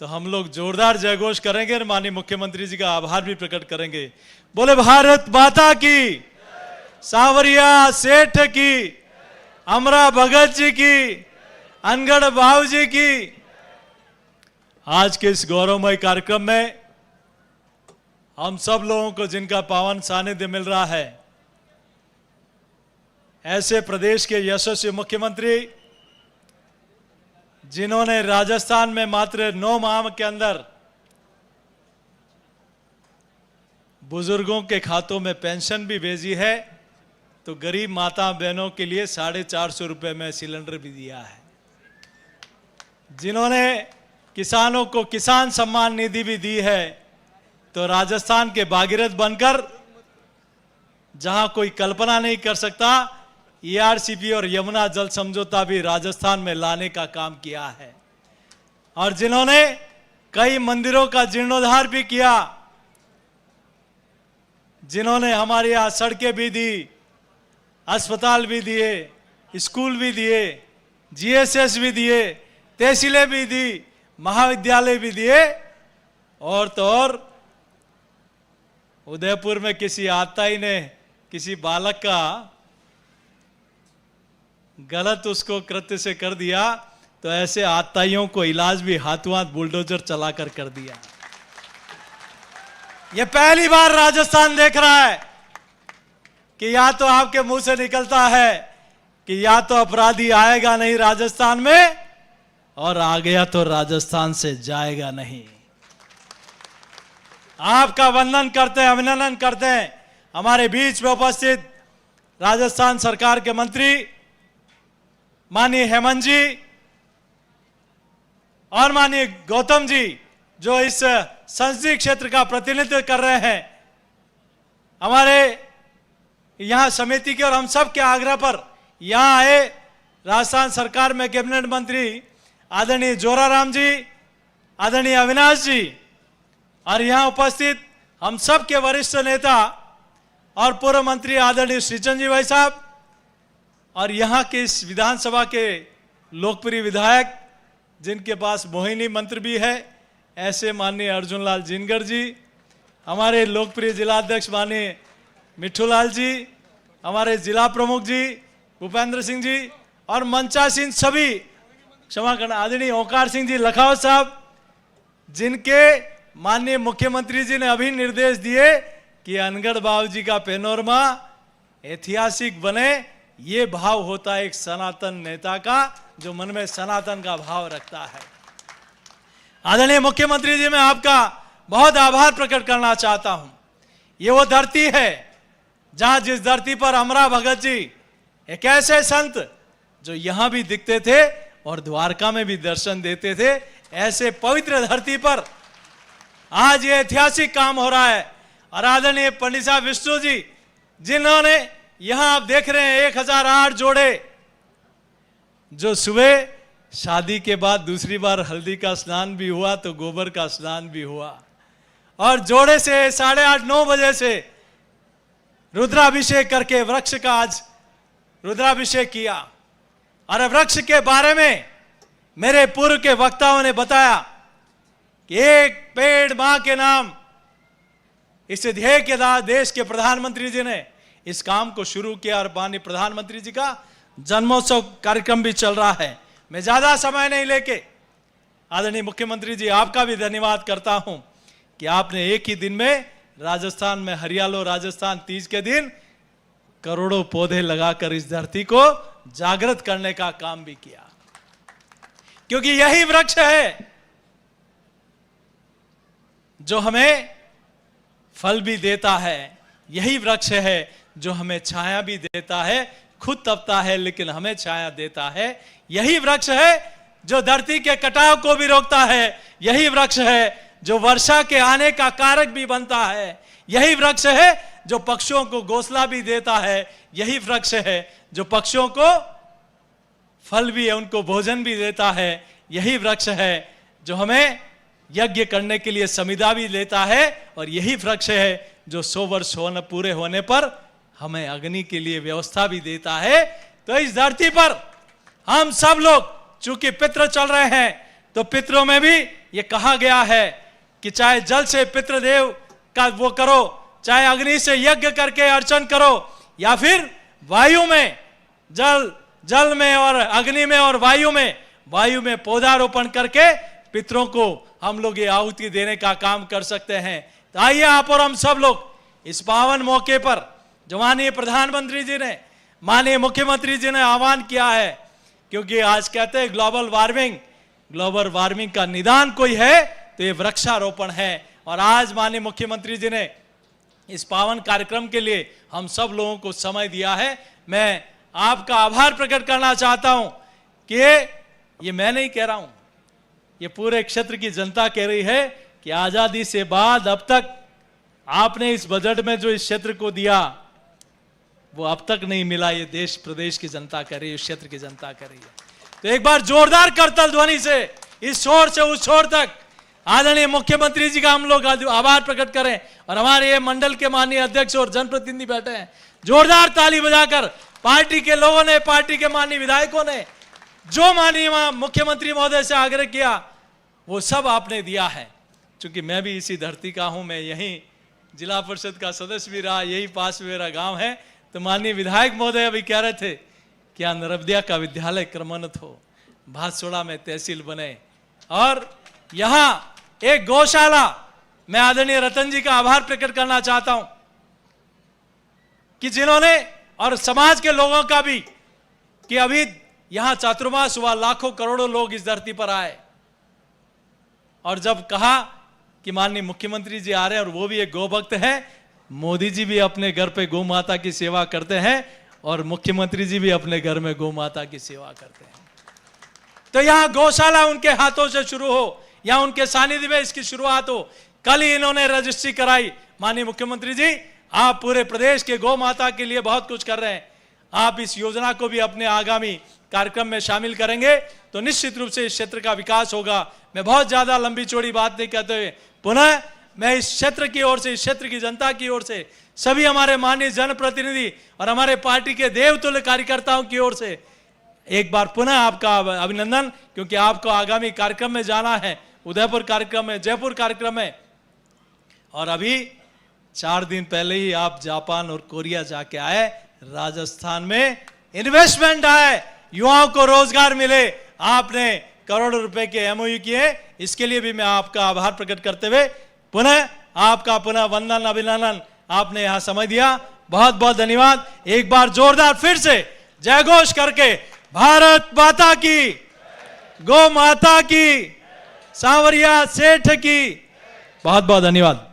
तो हम लोग जोरदार जयघोष करेंगे और माननीय मुख्यमंत्री जी का आभार भी प्रकट करेंगे। बोले भारत माता की, सांवरिया सेठ की, अमरा भगत जी की, अनगढ़ बाबू जी की। आज के इस गौरवमय कार्यक्रम में हम सब लोगों को जिनका पावन सानिध्य मिल रहा है, ऐसे प्रदेश के यशस्वी मुख्यमंत्री जिन्होंने राजस्थान में मात्र 9 माह के अंदर बुजुर्गों के खातों में पेंशन भी भेजी है, तो गरीब माता बहनों के लिए 450 रुपए में सिलेंडर भी दिया है, जिन्होंने किसानों को किसान सम्मान निधि भी दी है, तो राजस्थान के भागीरथ बनकर जहां कोई कल्पना नहीं कर सकता, ERCP और यमुना जल समझौता भी राजस्थान में लाने का काम किया है। और जिन्होंने कई मंदिरों का जीर्णोद्धार भी किया, जिन्होंने हमारे यहां सड़कें भी दी, अस्पताल भी दिए, स्कूल भी दिए, GSS भी दिए, तहसीलें भी दी, महाविद्यालय भी दिए, और तो और उदयपुर में किसी आताई ने किसी बालक का गलत उसको कृत्य से कर दिया, तो ऐसे आताइयों को इलाज भी हाथों हाथ बुलडोजर चलाकर कर दिया। यह पहली बार राजस्थान देख रहा है कि या तो आपके मुंह से निकलता है कि या तो अपराधी आएगा नहीं राजस्थान में, और आ गया तो राजस्थान से जाएगा नहीं। आपका वंदन करते हैं, अभिनंदन करते हैं हमारे बीच में उपस्थित राजस्थान सरकार के मंत्री माननीय हेमंत जी और माननीय गौतम जी, जो इस संसदीय क्षेत्र का प्रतिनिधित्व कर रहे हैं। हमारे यहां समिति के और हम सब के आग्रह पर यहां आए राजस्थान सरकार में कैबिनेट मंत्री आदरणीय जोराराम जी, आदरणीय अविनाश जी, और यहां उपस्थित हम सब के वरिष्ठ नेता और पूर्व मंत्री आदरणीय श्रीचंद जी भाई साहब, और यहां के इस विधानसभा के लोकप्रिय विधायक जिनके पास मोहिनी मंत्र भी है, ऐसे माननीय अर्जुन लाल जिनगर जी, हमारे लोकप्रिय जिलाध्यक्ष माननीय मिठू लाल जी, हमारे जिला प्रमुख जी भूपेंद्र सिंह जी, और मंचासीन सभी, क्षमा करना, आदरणीय ओंकार सिंह जी लखावत साहब, जिनके माननीय मुख्यमंत्री जी ने अभी निर्देश दिए कि अनगढ़ बाबू जी का पैनोरमा ऐतिहासिक बने। ये भाव होता है एक सनातन नेता का, जो मन में सनातन का भाव रखता है। आदरणीय मुख्यमंत्री जी, मैं आपका बहुत आभार प्रकट करना चाहता हूं। ये वो धरती है जहां, जिस धरती पर अमरा भगत जी एक ऐसे संत जो यहां भी दिखते थे और द्वारका में भी दर्शन देते थे, ऐसे पवित्र धरती पर आज ये ऐतिहासिक काम हो रहा है। और आदरणीय पंडित साहब विष्णु जी, जिन्होंने यहां आप देख रहे हैं 1008 जोड़े, जो सुबह शादी के बाद दूसरी बार हल्दी का स्नान भी हुआ तो गोबर का स्नान भी हुआ, और जोड़े से 8:30-9 बजे से रुद्राभिषेक करके वृक्ष का आज रुद्राभिषेक किया। और वृक्ष के बारे में मेरे पूर्व के वक्ताओं ने बताया कि एक पेड़ मां के नाम, इस ध्येय के साथ देश के प्रधानमंत्री जी ने इस काम को शुरू किया, और माननीय प्रधानमंत्री जी का जन्मोत्सव कार्यक्रम भी चल रहा है। मैं ज्यादा समय नहीं लेके आदरणीय मुख्यमंत्री जी, आपका भी धन्यवाद करता हूं कि आपने एक ही दिन में राजस्थान में हरियालो राजस्थान तीज के दिन करोड़ों पौधे लगाकर इस धरती को जागृत करने का काम भी किया, क्योंकि यही वृक्ष है जो हमें फल भी देता है, यही वृक्ष है जो हमें छाया भी देता है, खुद तपता है लेकिन हमें छाया देता है। यही वृक्ष है जो धरती के कटाव को भी रोकता है, यही वृक्ष है जो वर्षा के आने का कारक भी बनता है, यही वृक्ष है जो पक्षियों को घोंसला भी देता है, यही वृक्ष है जो पक्षियों को फल भी है, उनको भोजन भी देता है, यही वृक्ष है जो हमें यज्ञ करने के लिए समिधा भी लेता है, और यही वृक्ष है जो 100 वर्ष पूरे होने पर हमें अग्नि के लिए व्यवस्था भी देता है। तो इस धरती पर हम सब लोग चूंकि पितृ चल रहे हैं, तो पितरों में भी ये कहा गया है कि चाहे जल से पितृदेव का वो करो, चाहे अग्नि से यज्ञ करके अर्चन करो, या फिर वायु में, जल में और अग्नि में और वायु में पौधारोपण करके पितरों को हम लोग ये आहुति देने का काम कर सकते हैं। तो आइए आप और हम सब लोग इस पावन मौके पर जो माननीय प्रधानमंत्री जी ने, माननीय मुख्यमंत्री जी ने आह्वान किया है, क्योंकि आज कहते हैं ग्लोबल वार्मिंग का निदान कोई है तो ये वृक्षारोपण है। और आज माननीय मुख्यमंत्री जी ने इस पावन कार्यक्रम के लिए हम सब लोगों को समय दिया है। मैं आपका आभार प्रकट करना चाहता हूं कि ये मैं नहीं कह रहा हूं, ये पूरे क्षेत्र की जनता कह रही है कि आजादी से बाद अब तक आपने इस बजट में जो इस क्षेत्र को दिया वो अब तक नहीं मिला। ये देश प्रदेश की जनता कह रही है, इस क्षेत्र की जनता कह रही है। तो एक बार जोरदार करतल ध्वनि से इस छोर से उस छोर तक आदरणीय मुख्यमंत्री जी का हम लोग आभार प्रकट करें। और हमारे ये मंडल के माननीय अध्यक्ष और जनप्रतिनिधि बैठे हैं, जोरदार ताली बजाकर पार्टी के लोगों ने, पार्टी के माननीय विधायकों ने जो माननीय मुख्यमंत्री महोदय से आग्रह किया वो सब आपने दिया है। क्योंकि मैं भी इसी धरती का हूं, मैं यहीं जिला परिषद का सदस्य भी रहा, यही पास मेरा गांव है। तो माननीय विधायक महोदय अभी कह रहे थे क्या नर्मदिया का विद्यालय क्रमोन्नत हो, भातसोड़ा में तहसील बने, और यहां एक गौशाला। मैं आदरणीय रतन जी का आभार प्रकट करना चाहता हूं कि जिन्होंने, और समाज के लोगों का भी, कि अभी यहां चातुर्मास हुआ, लाखों करोड़ों लोग इस धरती पर आए, और जब कहा कि माननीय मुख्यमंत्री जी आ रहे हैं और वो भी एक गोभक्त है, मोदी जी भी अपने घर पे गौ माता की सेवा करते हैं और मुख्यमंत्री जी भी अपने घर में गौ माता की सेवा करते हैं। तो यहां गौशाला उनके हाथों से शुरू हो, या उनके सानिध्य में इसकी शुरुआत हो। कल ही इन्होंने रजिस्ट्री कराई। माननीय मुख्यमंत्री जी, आप पूरे प्रदेश के गौ माता के लिए बहुत कुछ कर रहे हैं, आप इस योजना को भी अपने आगामी कार्यक्रम में शामिल करेंगे तो निश्चित रूप से इस क्षेत्र का विकास होगा। मैं बहुत ज्यादा लंबी चौड़ी बात नहीं कहते हुए पुनः मैं इस क्षेत्र की ओर से, इस क्षेत्र की जनता की ओर से, सभी हमारे माननीय जनप्रतिनिधि और हमारे पार्टी के देवतुल्य कार्यकर्ताओं की ओर से एक बार पुनः आपका अभिनंदन, क्योंकि आपको आगामी कार्यक्रम में जाना है, उदयपुर कार्यक्रम में, जयपुर कार्यक्रम में, और अभी 4 दिन पहले ही आप जापान और कोरिया जाके आए, राजस्थान में इन्वेस्टमेंट आए, युवाओं को रोजगार मिले, आपने करोड़ों रुपए के एमओयू किए। इसके लिए भी मैं आपका आभार प्रकट करते हुए पुनः आपका पुनः वंदन, अभिनंदन। आपने यहां समय दिया, बहुत बहुत धन्यवाद। एक बार जोरदार फिर से जय घोष करके भारत माता की, गौ माता की, सांवरिया सेठ की बहुत बहुत धन्यवाद।